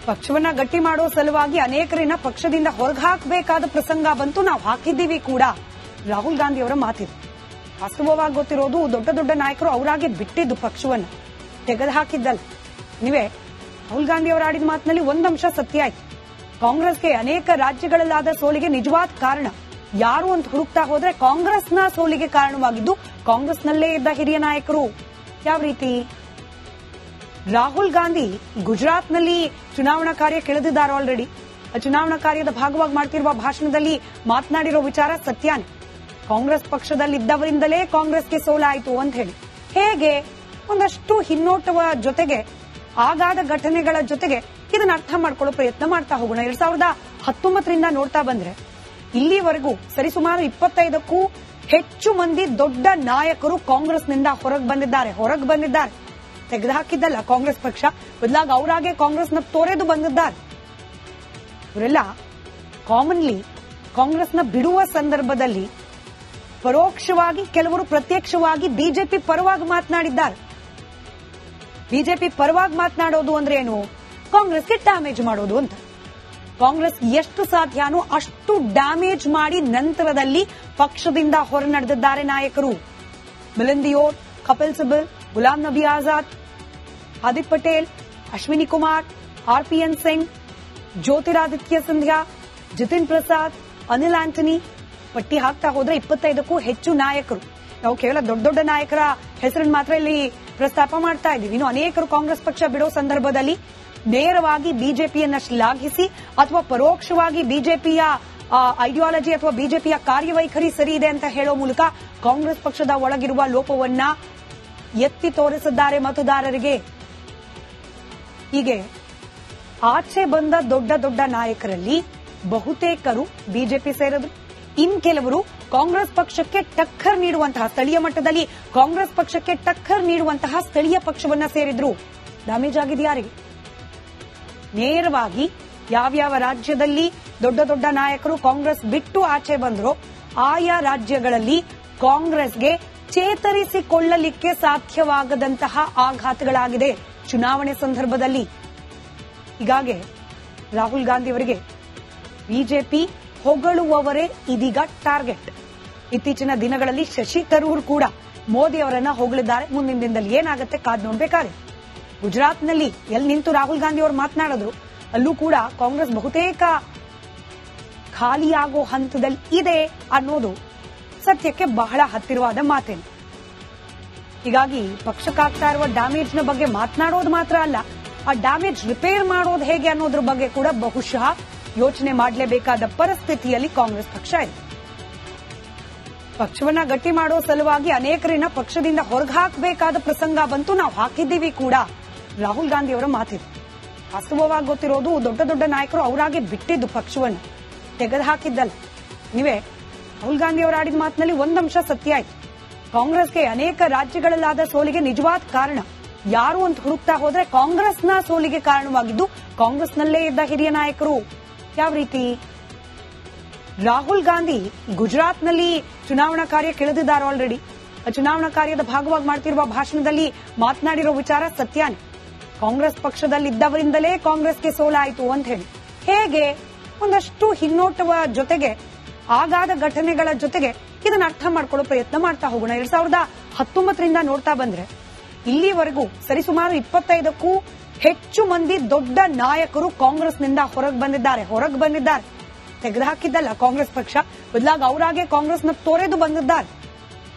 ಪಕ್ಷವನ್ನ ಗಟ್ಟಿ ಮಾಡೋ ಸಲುವಾಗಿ ಅನೇಕರನ್ನ ಪಕ್ಷದಿಂದ ಹೊರಗೆ ಹಾಕಬೇಕಾದ ಪ್ರಸಂಗ ಬಂತು. ನಾವು ಹಾಕಿದ್ದೀವಿ ಕೂಡ. ರಾಹುಲ್ ಗಾಂಧಿ ಅವರ ಮಾತಿದೆ. ವಾಸ್ತವವಾಗಿ ಗೊತ್ತಿರೋದು ದೊಡ್ಡ ದೊಡ್ಡ ನಾಯಕರು ಅವರಾಗೆ ಬಿಟ್ಟಿದ್ದು ಪಕ್ಷವನ್ನ, ತೆಗೆದು ಹಾಕಿದ್ದಲ್ಲ. ನೀವೇ ರಾಹುಲ್ ಗಾಂಧಿ ಅವರು ಆಡಿದ ಮಾತಿನಲ್ಲಿ ಒಂದಂಶ ಸತ್ಯ ಆಯ್ತು. ಕಾಂಗ್ರೆಸ್ಗೆ ಅನೇಕ ರಾಜ್ಯಗಳಲ್ಲಾದ ಸೋಲಿಗೆ ನಿಜವಾದ ಕಾರಣ ಯಾರು ಅಂತ ಹುಡುಕ್ತಾ ಹೋದ್ರೆ ಕಾಂಗ್ರೆಸ್ನ ಸೋಲಿಗೆ ಕಾರಣವಾಗಿದ್ದು ಕಾಂಗ್ರೆಸ್ನಲ್ಲೇ ಇದ್ದ ಹಿರಿಯ ನಾಯಕರು. ಯಾವ ರೀತಿ? ರಾಹುಲ್ ಗಾಂಧಿ ಗುಜರಾತ್ನಲ್ಲಿ ಚುನಾವಣಾ ಕಾರ್ಯ ಕೆಳೆದಿದ್ದಾರೆ ಆಲ್ರೆಡಿ. ಚುನಾವಣಾ ಕಾರ್ಯದ ಭಾಗವಾಗಿ ಮಾಡ್ತಿರುವ ಭಾಷಣದಲ್ಲಿ ಮಾತನಾಡಿರೋ ವಿಚಾರ ಸತ್ಯನೇ. ಕಾಂಗ್ರೆಸ್ ಪಕ್ಷದಲ್ಲಿದ್ದವರಿಂದಲೇ ಕಾಂಗ್ರೆಸ್ಗೆ ಸೋಲಾಯಿತು ಅಂತ ಹೇಳಿ. ಹೇಗೆ? ಒಂದಷ್ಟು ಹಿನ್ನೋಟವ ಜೊತೆಗೆ, ಆಗಾದ ಘಟನೆಗಳ ಜೊತೆಗೆ ಇದನ್ನ ಅರ್ಥ ಮಾಡ್ಕೊಳ್ಳೋ ಪ್ರಯತ್ನ ಮಾಡ್ತಾ ಹೋಗೋಣ. 2019ರಿಂದ ನೋಡ್ತಾ ಬಂದ್ರೆ ಇಲ್ಲಿವರೆಗೂ ಸರಿಸುಮಾರು 25ಕ್ಕೂ ಹೆಚ್ಚು ಮಂದಿ ದೊಡ್ಡ ನಾಯಕರು ಕಾಂಗ್ರೆಸ್ನಿಂದ ಹೊರಗೆ ಬಂದಿದ್ದಾರೆ. ತೆಗೆದುಹಾಕಿದ್ದಲ್ಲ ಕಾಂಗ್ರೆಸ್ ಪಕ್ಷ, ಬದಲಾಗಿ ಅವರಾಗೆ ಕಾಂಗ್ರೆಸ್ನ ತೊರೆದು ಬಂದಿದ್ದಾರೆ. ಇವರೆಲ್ಲ ಕಾಮನ್ಲಿ ಕಾಂಗ್ರೆಸ್ನ ಬಿಡುವ ಸಂದರ್ಭದಲ್ಲಿ ಪರೋಕ್ಷವಾಗಿ, ಕೆಲವರು ಪ್ರತ್ಯಕ್ಷವಾಗಿ ಬಿಜೆಪಿ ಪರವಾಗಿ ಮಾತನಾಡಿದ್ದಾರೆ. ಬಿಜೆಪಿ ಪರವಾಗಿ ಮಾತನಾಡೋದು ಅಂದ್ರೆ ಏನು? ಕಾಂಗ್ರೆಸ್ಗೆ ಡ್ಯಾಮೇಜ್ ಮಾಡೋದು ಅಂತ. ಕಾಂಗ್ರೆಸ್ ಎಷ್ಟು ಸಾಧ್ಯನೋ ಅಷ್ಟು ಡ್ಯಾಮೇಜ್ ಮಾಡಿ ನಂತರದಲ್ಲಿ ಪಕ್ಷದಿಂದ ಹೊರ ನಡೆದಿದ್ದಾರೆ ನಾಯಕರು. ಮಿಲಿಂದ್ ದಿಯೋರ್, ಕಪಿಲ್ ಸಿಬಲ್, ಗುಲಾಂ ನಬಿ ಆಜಾದ್, ಹಾರ್ದಿಕ್ ಪಟೇಲ್, ಅಶ್ವಿನಿ ಕುಮಾರ್, ಆರ್ಪಿಎನ್ ಸಿಂಗ್, ಜ್ಯೋತಿರಾದಿತ್ಯ ಸಿಂಧ್ಯಾ, ಜಿತಿನ್ ಪ್ರಸಾದ್, ಅನಿಲ್ ಆಂಟನಿ, ಪಟ್ಟಿ ಹಾಕ್ತಾ ಹೋದ್ರೆ 25ಕ್ಕೂ ಹೆಚ್ಚು ನಾಯಕರು. ನಾವು ಕೇವಲ ದೊಡ್ಡ ದೊಡ್ಡ ನಾಯಕರ ಹೆಸರನ್ನು ಮಾತ್ರ ಇಲ್ಲಿ ಪ್ರಸ್ತಾಪ ಮಾಡ್ತಾ ಇದ್ದೀವಿ. ಇನ್ನು ಅನೇಕರು ಕಾಂಗ್ರೆಸ್ ಪಕ್ಷ ಬಿಡೋ ಸಂದರ್ಭದಲ್ಲಿ ನೇರವಾಗಿ ಬಿಜೆಪಿಯನ್ನ ಶ್ಲಾಘಿಸಿ ಅಥವಾ ಪರೋಕ್ಷವಾಗಿ ಬಿಜೆಪಿಯ ಐಡಿಯಾಲಜಿ ಅಥವಾ ಬಿಜೆಪಿಯ ಕಾರ್ಯವೈಖರಿ ಸರಿ ಇದೆ ಅಂತ ಹೇಳೋ ಮೂಲಕ ಕಾಂಗ್ರೆಸ್ ಪಕ್ಷದ ಒಳಗಿರುವ ಲೋಪವನ್ನ ಎತ್ತಿ ತೋರಿಸಿದ್ದಾರೆ ಮತದಾರರಿಗೆ. ಹೀಗೆ ಆಚೆ ಬಂದ ದೊಡ್ಡ ದೊಡ್ಡ ನಾಯಕರಲ್ಲಿ ಬಹುತೇಕರು ಬಿಜೆಪಿ ಸೇರಿದ್ರು. ಇನ್ ಕೆಲವರು ಕಾಂಗ್ರೆಸ್ ಪಕ್ಷಕ್ಕೆ ಟಕ್ಕರ್ ನೀಡುವಂತಹ, ಸ್ಥಳೀಯ ಮಟ್ಟದಲ್ಲಿ ಕಾಂಗ್ರೆಸ್ ಪಕ್ಷಕ್ಕೆ ಟಕ್ಕರ್ ನೀಡುವಂತಹ ಸ್ಥಳೀಯ ಪಕ್ಷವನ್ನ ಸೇರಿದ್ರು. ಡ್ಯಾಮೇಜ್ ಆಗಿದೆ ಯಾರಿಗೆ? ನೇರವಾಗಿ ಯಾವ್ಯಾವ ರಾಜ್ಯದಲ್ಲಿ ದೊಡ್ಡ ದೊಡ್ಡ ನಾಯಕರು ಕಾಂಗ್ರೆಸ್ ಬಿಟ್ಟು ಆಚೆ ಬಂದ್ರೋ ಆಯಾ ರಾಜ್ಯಗಳಲ್ಲಿ ಕಾಂಗ್ರೆಸ್ಗೆ ಚೇತರಿಸಿಕೊಳ್ಳಲಿಕ್ಕೆ ಸಾಧ್ಯವಾಗದಂತಹ ಆಘಾತಗಳಾಗಿದೆ ಚುನಾವಣೆ ಸಂದರ್ಭದಲ್ಲಿ. ಹೀಗಾಗಿ ರಾಹುಲ್ ಗಾಂಧಿ ಅವರಿಗೆ ಬಿಜೆಪಿ ಹೊಗಳುವವರೇ ಇದೀಗ ಟಾರ್ಗೆಟ್. ಇತ್ತೀಚಿನ ದಿನಗಳಲ್ಲಿ ಶಶಿ ತರೂರ್ ಕೂಡ ಮೋದಿ ಅವರನ್ನ ಹೊಗಳಿದ್ದಾರೆ. ಮುಂದಿನ ದಿನದಲ್ಲಿ ಏನಾಗುತ್ತೆ ಕಾದ್ ನೋಡ್ಬೇಕಾದ್ರೆ. ಗುಜರಾತ್ನಲ್ಲಿ ಎಲ್ಲಿ ನಿಂತು ರಾಹುಲ್ ಗಾಂಧಿ ಅವರು ಮಾತನಾಡಿದ್ರು ಅಲ್ಲೂ ಕೂಡ ಕಾಂಗ್ರೆಸ್ ಬಹುತೇಕ ಖಾಲಿಯಾಗೋ ಹಂತದಲ್ಲಿ ಇದೆ ಅನ್ನೋದು ಸತ್ಯಕ್ಕೆ ಬಹಳ ಹತ್ತಿರವಾದ ಮಾತೇನು. ಹೀಗಾಗಿ ಪಕ್ಷಕ್ಕಾಗ್ತಾ ಇರುವ ಡ್ಯಾಮೇಜ್ನ ಬಗ್ಗೆ ಮಾತನಾಡೋದು ಮಾತ್ರ ಅಲ್ಲ, ಆ ಡ್ಯಾಮೇಜ್ ರಿಪೇರ್ ಮಾಡೋದು ಹೇಗೆ ಅನ್ನೋದ್ರ ಬಗ್ಗೆ ಕೂಡ ಬಹುಶಃ ಯೋಚನೆ ಮಾಡಲೇಬೇಕಾದ ಪರಿಸ್ಥಿತಿಯಲ್ಲಿ ಕಾಂಗ್ರೆಸ್ ಪಕ್ಷ ಇದೆ. ಪಕ್ಷವನ್ನ ಗಟ್ಟಿ ಮಾಡೋ ಸಲುವಾಗಿ ಅನೇಕರನ್ನ ಪಕ್ಷದಿಂದ ಹೊರಗೆ ಹಾಕಬೇಕಾದ ಪ್ರಸಂಗ ಬಂತು. ನಾವು ಹಾಕಿದ್ದೀವಿ ಕೂಡ. ರಾಹುಲ್ ಗಾಂಧಿ ಅವರ ಮಾತಿದೆ. ವಾಸ್ತವವಾಗಿ ಗೊತ್ತಿರೋದು ದೊಡ್ಡ ದೊಡ್ಡ ನಾಯಕರು ಅವರಾಗೆ ಬಿಟ್ಟಿದ್ದು ಪಕ್ಷವನ್ನ, ತೆಗೆದು ಹಾಕಿದ್ದಲ್ಲ. ನೀವೇ ರಾಹುಲ್ ಗಾಂಧಿ ಅವರು ಆಡಿದ ಮಾತಿನಲ್ಲಿ ಒಂದಂಶ ಸತ್ಯ ಆಯ್ತು. ಕಾಂಗ್ರೆಸ್ಗೆ ಅನೇಕ ರಾಜ್ಯಗಳಲ್ಲಾದ ಸೋಲಿಗೆ ನಿಜವಾದ ಕಾರಣ ಯಾರು ಅಂತ ಹುಡುಕ್ತಾ ಹೋದ್ರೆ ಕಾಂಗ್ರೆಸ್ನ ಸೋಲಿಗೆ ಕಾರಣವಾಗಿದ್ದು ಕಾಂಗ್ರೆಸ್ನಲ್ಲೇ ಇದ್ದ ಹಿರಿಯ ನಾಯಕರು. ಯಾವ ರೀತಿ? ರಾಹುಲ್ ಗಾಂಧಿ ಗುಜರಾತ್ನಲ್ಲಿ ಚುನಾವಣಾ ಕಾರ್ಯ ಕೆಳೆದಿದ್ದಾರೆ ಆಲ್ರೆಡಿ. ಚುನಾವಣಾ ಕಾರ್ಯದ ಭಾಗವಾಗಿ ಮಾಡ್ತಿರುವ ಭಾಷಣದಲ್ಲಿ ಮಾತನಾಡಿರೋ ವಿಚಾರ ಸತ್ಯನೇ. ಕಾಂಗ್ರೆಸ್ ಪಕ್ಷದಲ್ಲಿದ್ದವರಿಂದಲೇ ಕಾಂಗ್ರೆಸ್ಗೆ ಸೋಲಾಯಿತು ಅಂತ ಹೇಳಿ. ಹೇಗೆ? ಒಂದಷ್ಟು ಹಿನ್ನೋಟವ ಜೊತೆಗೆ, ಆಗಾದ ಘಟನೆಗಳ ಜೊತೆಗೆ ಇದನ್ನ ಅರ್ಥ ಮಾಡ್ಕೊಳ್ಳೋ ಪ್ರಯತ್ನ ಮಾಡ್ತಾ ಹೋಗೋಣ. 2019ರಿಂದ ನೋಡ್ತಾ ಬಂದ್ರೆ ಇಲ್ಲಿವರೆಗೂ ಸರಿಸುಮಾರು 25ಕ್ಕೂ ಹೆಚ್ಚು ಮಂದಿ ದೊಡ್ಡ ನಾಯಕರು ಕಾಂಗ್ರೆಸ್ನಿಂದ ಹೊರಗೆ ಬಂದಿದ್ದಾರೆ. ತೆಗೆದುಹಾಕಿದ್ದಲ್ಲ ಕಾಂಗ್ರೆಸ್ ಪಕ್ಷ, ಬದಲಾಗಿ ಅವರಾಗೆ ಕಾಂಗ್ರೆಸ್ನ ತೊರೆದು ಬಂದಿದ್ದಾರೆ.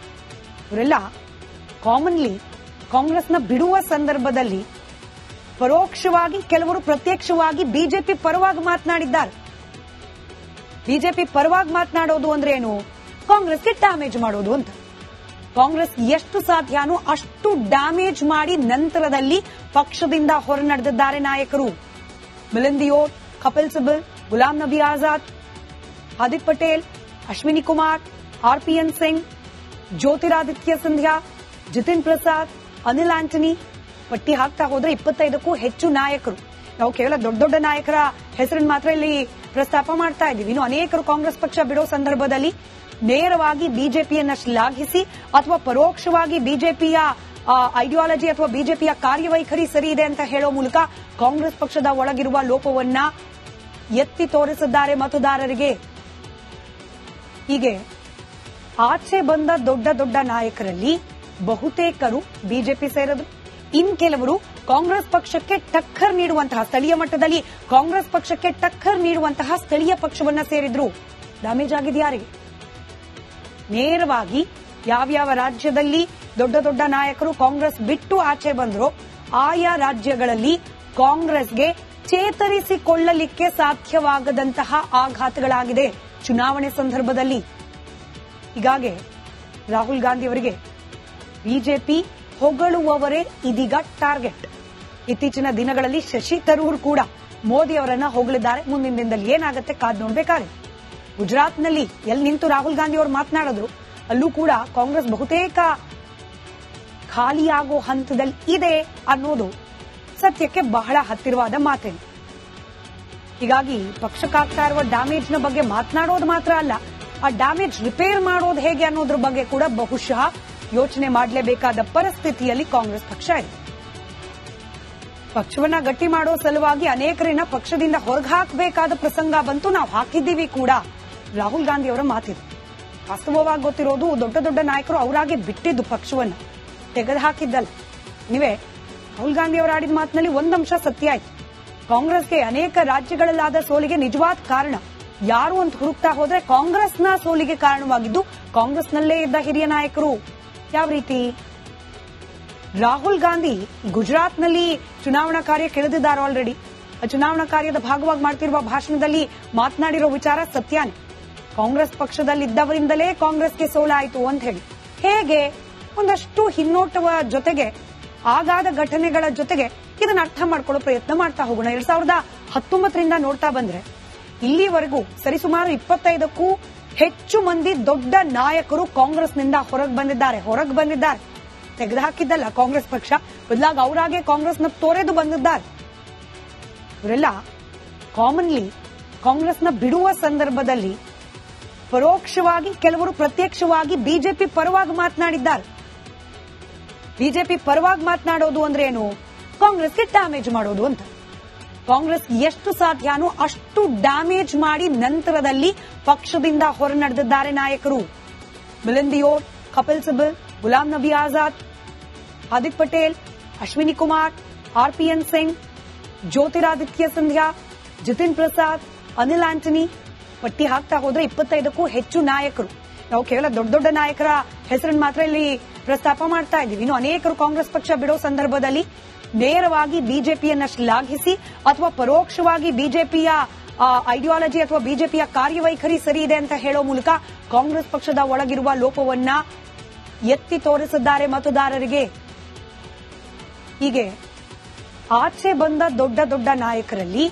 ಇವರೆಲ್ಲ ಕಾಮನ್ಲಿ ಕಾಂಗ್ರೆಸ್ನ ಬಿಡುವ ಸಂದರ್ಭದಲ್ಲಿ ಪರೋಕ್ಷವಾಗಿ, ಕೆಲವರು ಪ್ರತ್ಯಕ್ಷವಾಗಿ ಬಿಜೆಪಿ ಪರವಾಗಿ ಮಾತನಾಡಿದ್ದಾರೆ. ಬಿಜೆಪಿ ಪರವಾಗಿ ಮಾತನಾಡೋದು ಅಂದ್ರೆ ಏನು? ಕಾಂಗ್ರೆಸ್ಗೆ ಡ್ಯಾಮೇಜ್ ಮಾಡೋದು ಅಂತ. ಕಾಂಗ್ರೆಸ್ ಎಷ್ಟು ಸಾಧ್ಯನೋ ಅಷ್ಟು ಡ್ಯಾಮೇಜ್ ಮಾಡಿ ನಂತರದಲ್ಲಿ ಪಕ್ಷದಿಂದ ಹೊರ ನಡೆದಿದ್ದಾರೆ ನಾಯಕರು. ಮಿಲಿಂದ್ ದಿಯೋರ್, ಕಪಿಲ್ ಸಿಬಲ್, ಗುಲಾಂ ನಬಿ ಆಜಾದ್, ಹಾರ್ದಿಕ್ ಪಟೇಲ್, ಅಶ್ವಿನಿ ಕುಮಾರ್, ಆರ್ಪಿಎನ್ ಸಿಂಗ್, ಜ್ಯೋತಿರಾದಿತ್ಯ ಸಿಂಧ್ಯಾ, ಜಿತಿನ್ ಪ್ರಸಾದ್, ಅನಿಲ್ ಆಂಟನಿ, ಪಟ್ಟಿ ಹಾಕ್ತಾ ಹೋದ್ರೆ 25ಕ್ಕೂ ಹೆಚ್ಚು ನಾಯಕರು. ನಾವು ಕೇವಲ ದೊಡ್ಡ ದೊಡ್ಡ ನಾಯಕರ ಹೆಸರನ್ನು ಮಾತ್ರ ಇಲ್ಲಿ ಪ್ರಸ್ತಾಪ ಮಾಡ್ತಾ ಇದ್ದೀವಿ. ಇನ್ನು ಅನೇಕರು ಕಾಂಗ್ರೆಸ್ ಪಕ್ಷ ಬಿಡೋ ಸಂದರ್ಭದಲ್ಲಿ ನೇರವಾಗಿ ಬಿಜೆಪಿಯನ್ನ ಶ್ಲಾಘಿಸಿ ಅಥವಾ ಪರೋಕ್ಷವಾಗಿ ಬಿಜೆಪಿಯ ಐಡಿಯಾಲಜಿ ಅಥವಾ ಬಿಜೆಪಿಯ ಕಾರ್ಯವೈಖರಿ ಸರಿ ಇದೆ ಅಂತ ಹೇಳೋ ಮೂಲಕ ಕಾಂಗ್ರೆಸ್ ಪಕ್ಷದ ಒಳಗಿರುವ ಲೋಪವನ್ನ ಎತ್ತಿ ತೋರಿಸಿದ್ದಾರೆ ಮತದಾರರಿಗೆ. ಹೀಗೆ ಆಚೆ ಬಂದ ದೊಡ್ಡ ದೊಡ್ಡ ನಾಯಕರಲ್ಲಿ ಬಹುತೇಕರು ಬಿಜೆಪಿ ಸೇರಿದ್ರು. ಇನ್ ಕೆಲವರು ಕಾಂಗ್ರೆಸ್ ಪಕ್ಷಕ್ಕೆ ಟಕ್ಕರ್ ನೀಡುವಂತಹ ಸ್ಥಳೀಯ ಮಟ್ಟದಲ್ಲಿ ಕಾಂಗ್ರೆಸ್ ಪಕ್ಷಕ್ಕೆ ಟಕ್ಕರ್ ನೀಡುವಂತಹ ಸ್ಥಳೀಯ ಪಕ್ಷವನ್ನ ಸೇರಿದ್ರು. ಡ್ಯಾಮೇಜ್ ಆಗಿದೆ ಯಾರಿಗೆ? ನೇರವಾಗಿ ಯಾವ್ಯಾವ ರಾಜ್ಯದಲ್ಲಿ ದೊಡ್ಡ ದೊಡ್ಡ ನಾಯಕರು ಕಾಂಗ್ರೆಸ್ ಬಿಟ್ಟು ಆಚೆ ಬಂದ್ರು ಆಯಾ ರಾಜ್ಯಗಳಲ್ಲಿ ಕಾಂಗ್ರೆಸ್ಗೆ ಚೇತರಿಸಿಕೊಳ್ಳಲಿಕ್ಕೆ ಸಾಧ್ಯವಾಗದಂತಹ ಆಘಾತಗಳಾಗಿದೆ ಚುನಾವಣೆ ಸಂದರ್ಭದಲ್ಲಿ. ಹೀಗಾಗಿ ರಾಹುಲ್ ಗಾಂಧಿ ಅವರಿಗೆ ಬಿಜೆಪಿ ಹೊಗಳುವವರೇ ಇದೀಗ ಟಾರ್ಗೆಟ್. ಇತ್ತೀಚಿನ ದಿನಗಳಲ್ಲಿ ಶಶಿ ತರೂರ್ ಕೂಡ ಮೋದಿ ಅವರನ್ನ ಹೊಗಳಿದ್ದಾರೆ. ಮುಂದಿನ ದಿನದಲ್ಲಿ ಏನಾಗುತ್ತೆ ಕಾದ್ ನೋಡಬೇಕಾಗಿದೆ. ಗುಜರಾತ್ನಲ್ಲಿ ಎಲ್ಲಿ ನಿಂತು ರಾಹುಲ್ ಗಾಂಧಿ ಅವರು ಮಾತನಾಡಿದ್ರು ಅಲ್ಲೂ ಕೂಡ ಕಾಂಗ್ರೆಸ್ ಬಹುತೇಕ ಖಾಲಿಯಾಗೋ ಹಂತದಲ್ಲಿ ಇದೆ ಅನ್ನೋದು ಸತ್ಯಕ್ಕೆ ಬಹಳ ಹತ್ತಿರವಾದ ಮಾತೇನು. ಹೀಗಾಗಿ ಪಕ್ಷಕ್ಕಾಗ್ತಾ ಇರುವ ಡ್ಯಾಮೇಜ್ನ ಬಗ್ಗೆ ಮಾತನಾಡೋದು ಮಾತ್ರ ಅಲ್ಲ, ಆ ಡ್ಯಾಮೇಜ್ ರಿಪೇರ್ ಮಾಡೋದು ಹೇಗೆ ಅನ್ನೋದ್ರ ಬಗ್ಗೆ ಕೂಡ ಬಹುಶಃ ಯೋಚನೆ ಮಾಡಲೇಬೇಕಾದ ಪರಿಸ್ಥಿತಿಯಲ್ಲಿ ಕಾಂಗ್ರೆಸ್ ಪಕ್ಷ ಇದೆ. ಪಕ್ಷವನ್ನ ಗಟ್ಟಿ ಮಾಡೋ ಸಲುವಾಗಿ ಅನೇಕರನ್ನ ಪಕ್ಷದಿಂದ ಹೊರಗೆ ಹಾಕಬೇಕಾದ ಪ್ರಸಂಗ ಬಂತು. ನಾವು ಹಾಕಿದ್ದೀವಿ ಕೂಡ. ರಾಹುಲ್ ಗಾಂಧಿ ಅವರ ಮಾತಿದೆ. ವಾಸ್ತವವಾಗಿ ಗೊತ್ತಿರೋದು ದೊಡ್ಡ ದೊಡ್ಡ ನಾಯಕರು ಅವರಾಗೆ ಬಿಟ್ಟಿದ್ದು ಪಕ್ಷವನ್ನ, ತೆಗೆದು ಹಾಕಿದ್ದಲ್ಲ. ನೀವೇ ರಾಹುಲ್ ಗಾಂಧಿ ಅವರು ಆಡಿದ ಮಾತಿನಲ್ಲಿ ಒಂದಂಶ ಸತ್ಯ ಆಯ್ತು. ಕಾಂಗ್ರೆಸ್ಗೆ ಅನೇಕ ರಾಜ್ಯಗಳಲ್ಲಾದ ಸೋಲಿಗೆ ನಿಜವಾದ ಕಾರಣ ಯಾರು ಅಂತ ಹುಡುಕ್ತಾ ಹೋದ್ರೆ ಕಾಂಗ್ರೆಸ್ನ ಸೋಲಿಗೆ ಕಾರಣವಾಗಿದ್ದು ಕಾಂಗ್ರೆಸ್ನಲ್ಲೇ ಇದ್ದ ಹಿರಿಯ ನಾಯಕರು. ಯಾವ ರೀತಿ? ರಾಹುಲ್ ಗಾಂಧಿ ಗುಜರಾತ್ನಲ್ಲಿ ಚುನಾವಣಾ ಕಾರ್ಯ ಕೆಳೆದಿದ್ದಾರೆ ಆಲ್ರೆಡಿ. ಚುನಾವಣಾ ಕಾರ್ಯದ ಭಾಗವಾಗಿ ಮಾಡ್ತಿರುವ ಭಾಷಣದಲ್ಲಿ ಮಾತನಾಡಿರೋ ವಿಚಾರ ಸತ್ಯನೇ. ಕಾಂಗ್ರೆಸ್ ಪಕ್ಷದಲ್ಲಿದ್ದವರಿಂದಲೇ ಕಾಂಗ್ರೆಸ್ಗೆ ಸೋಲಾಯಿತು ಅಂತ ಹೇಳಿ. ಹೇಗೆ? ಒಂದಷ್ಟು ಹಿನ್ನೋಟವ ಜೊತೆಗೆ ಆಗಾದ ಘಟನೆಗಳ ಜೊತೆಗೆ ಇದನ್ನ ಅರ್ಥ ಮಾಡ್ಕೊಳ್ಳೋ ಪ್ರಯತ್ನ ಮಾಡ್ತಾ ಹೋಗೋಣ. 2019ರಿಂದ ನೋಡ್ತಾ ಬಂದ್ರೆ ಇಲ್ಲಿವರೆಗೂ ಸರಿಸುಮಾರು 25ಕ್ಕೂ ಹೆಚ್ಚು ಮಂದಿ ದೊಡ್ಡ ನಾಯಕರು ಕಾಂಗ್ರೆಸ್ನಿಂದ ಹೊರಗೆ ಬಂದಿದ್ದಾರೆ. ತೆಗೆದುಹಾಕಿದ್ದಲ್ಲ ಕಾಂಗ್ರೆಸ್ ಪಕ್ಷ, ಬದಲಾಗಿ ಅವರಾಗೆ ಕಾಂಗ್ರೆಸ್ನ ತೊರೆದು ಬಂದಿದ್ದಾರೆ. ಇವರೆಲ್ಲ ಕಾಮನ್ಲಿ ಕಾಂಗ್ರೆಸ್ನ ಬಿಡುವ ಸಂದರ್ಭದಲ್ಲಿ ಪರೋಕ್ಷವಾಗಿ, ಕೆಲವರು ಪ್ರತ್ಯಕ್ಷವಾಗಿ ಬಿಜೆಪಿ ಪರವಾಗಿ ಮಾತನಾಡಿದ್ದಾರೆ. ಬಿಜೆಪಿ ಪರವಾಗಿ ಮಾತನಾಡೋದು ಅಂದ್ರೆ ಏನು? ಕಾಂಗ್ರೆಸ್ಗೆ ಡ್ಯಾಮೇಜ್ ಮಾಡೋದು ಅಂತ. ಕಾಂಗ್ರೆಸ್ ಎಷ್ಟು ಸಾಧ್ಯನೋ ಅಷ್ಟು ಡ್ಯಾಮೇಜ್ ಮಾಡಿ ನಂತರದಲ್ಲಿ ಪಕ್ಷದಿಂದ ಹೊರ ನಡೆದಿದ್ದಾರೆ ನಾಯಕರು. ಮಿಲಿಂದ್ ದಿಯೋರ್, ಕಪಿಲ್ ಸಿಬಲ್, ಗುಲಾಂ ನಬಿ ಆಜಾದ್, ಹಾರ್ದಿಕ್ ಪಟೇಲ್, ಅಶ್ವಿನಿ ಕುಮಾರ್, ಆರ್ಪಿಎನ್ ಸಿಂಗ್, ಜ್ಯೋತಿರಾದಿತ್ಯ ಸಿಂಧ್ಯಾ, ಜಿತಿನ್ ಪ್ರಸಾದ್, ಅನಿಲ್ ಆಂಟನಿ, ಪಟ್ಟಿ ಹಾಕ್ತಾ ಹೋದ್ರೆ 25ಕ್ಕೂ ಹೆಚ್ಚು ನಾಯಕರು. ನಾವು ಕೇವಲ ದೊಡ್ಡ ದೊಡ್ಡ ನಾಯಕರ ಹೆಸರನ್ನು ಮಾತ್ರ ಇಲ್ಲಿ ಪ್ರಸ್ತಾಪ ಮಾಡ್ತಾ ಇದ್ದೀವಿ. ಇನ್ನು ಅನೇಕರು ಕಾಂಗ್ರೆಸ್ ಪಕ್ಷ ಬಿಡೋ ಸಂದರ್ಭದಲ್ಲಿ ನೇರವಾಗಿ ಬಿಜೆಪಿಯನ್ನ ಶ್ಲಾಘಿಸಿ ಅಥವಾ ಪರೋಕ್ಷವಾಗಿ ಬಿಜೆಪಿಯ ಐಡಿಯಾಲಜಿ ಅಥವಾ ಬಿಜೆಪಿಯ ಕಾರ್ಯವೈಖರಿ ಸರಿ ಇದೆ ಅಂತ ಹೇಳೋ ಮೂಲಕ ಕಾಂಗ್ರೆಸ್ ಪಕ್ಷದ ಒಳಗಿರುವ ಲೋಪವನ್ನ ಎತ್ತಿ ತೋರಿಸಿದ್ದಾರೆ ಮತದಾರರಿಗೆ. ಹೀಗೆ ಆಚೆ ಬಂದ ದೊಡ್ಡ ದೊಡ್ಡ ನಾಯಕರಲ್ಲಿ